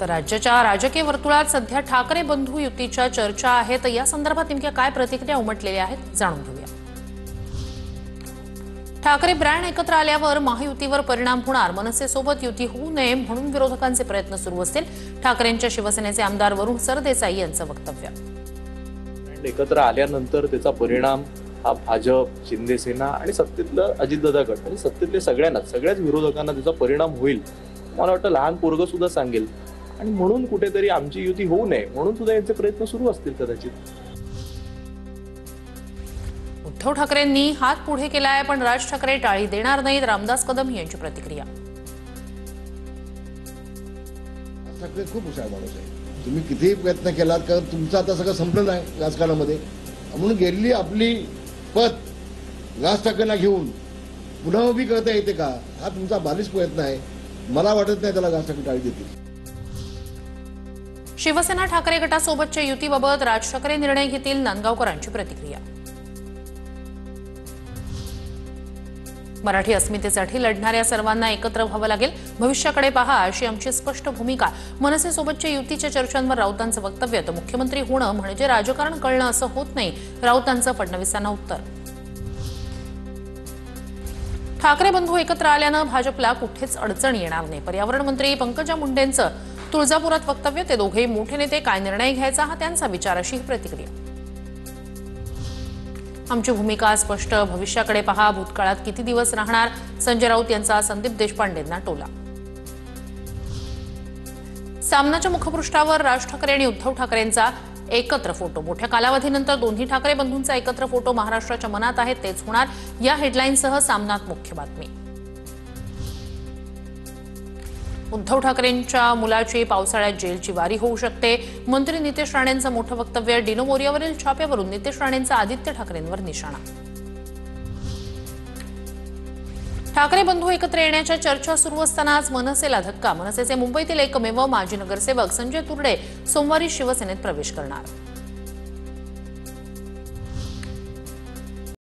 तर राज्याच्या राजकीय वर्तुळात सध्या ठाकरे बंधू युतीच्या चर्चा आहेत। या संदर्भात नेमक्या काय प्रतिक्रिया उमटलेल्या आहेत जाणून घेऊया। ठाकरे ब्रँड एकत्र आल्यावर महायुतीवर परिणाम होणार, मनसेसोबत युती होऊ नये म्हणून विरोधकांचे प्रयत्न सुरू असतील। ठाकरेंच्या शिवसेनेचे आमदार वरुण सरदेसाई यांचं वक्तव्य। ब्रँड एकत्र आल्यानंतर त्याचा परिणाम हा भाजप, शिंदेसेना आणि सत्तेतलं अजितदादा गट आणि सत्तेतले सगळ्याच विरोधकांना त्याचा परिणाम होईल। मला वाटतं लहान पोरग सुद्धा सांगेल आणि म्हणून कुठेतरी आमची युती होऊ नये म्हणून सुद्धा यांचे प्रयत्न सुरू असतील कदाचित। उद्धव ठाकरेंनी हात पुढे केलाय, पण राज ठाकरे टाळी देणार नाहीत। रामदास कदम यांची प्रतिक्रिया। ठाकरे खूप हुशार माणूस आहे, तुम्ही कितीही प्रयत्न केलात कारण तुमचं आता सगळं संपलं नाही राजकारणामध्ये, म्हणून गेली आपली पत राज ठाकरेंना घेऊन पुन्हा उभी करता येते का, हा तुमचा बालिश प्रयत्न आहे। मला वाटत नाही त्याला राज ठाकरे टाळी देतील। शिवसेना ठाकरे गटासोबतच्या युतीबाबत राज ठाकरे निर्णय घेतील, नांदगावकरांची प्रतिक्रिया। मराठी अस्मितेसाठी लढणाऱ्या सर्वांना एकत्र व्हावं लागेल, भविष्याकडे पहा अशी आमची स्पष्ट भूमिका। मनसेसोबतच्या युतीच्या चर्चांवर राऊतांचं वक्तव्य। तर मुख्यमंत्री होणं म्हणजे राजकारण कळणं असं होत नाही, राऊतांचं फडणवीसांना उत्तर। ठाकरे बंधू एकत्र आल्यानं भाजपला कुठेच अडचण येणार नाही, पर्यावरण मंत्री पंकजा मुंडेंचं तुळजापुरात वक्तव्य। ते दोघेही मोठे नेते, काय निर्णय घ्यायचा हा त्यांचा विचार अशी प्रतिक्रिया। आमची भूमिका स्पष्ट, भविष्याकडे पहा, भूतकाळात किती दिवस राहणार, संजय राऊत यांचा संदीप देशपांडेंना टोला। सामनाच्या मुखपृष्ठावर राज ठाकरे आणि उद्धव ठाकरेंचा एकत्र फोटो। मोठ्या कालावधीनंतर दोन्ही ठाकरे बंधूंचा एकत्र फोटो महाराष्ट्राच्या मनात आहे, तेच होणार, या हेडलाईनसह सामनात मुख्य बातमी। उद्धव ठाकरेंच्या मुलाची पावसाळ्यात जेलची वारी होऊ शकते, मंत्री नितेश राणेंचं मोठं वक्तव्य। डिनो मोरियावरील छाप्यावरून नितेश राणेंचा आदित्य ठाकरेंवर निशाणा। ठाकरे बंधू एकत्र येण्याच्या चर्चा सुरू असतानाच मनसेला धक्का। मनसेचे मुंबईतील एकमेव माजी नगरसेवक संजय तुर्डे सोमवारी शिवसेनेत प्रवेश करणार।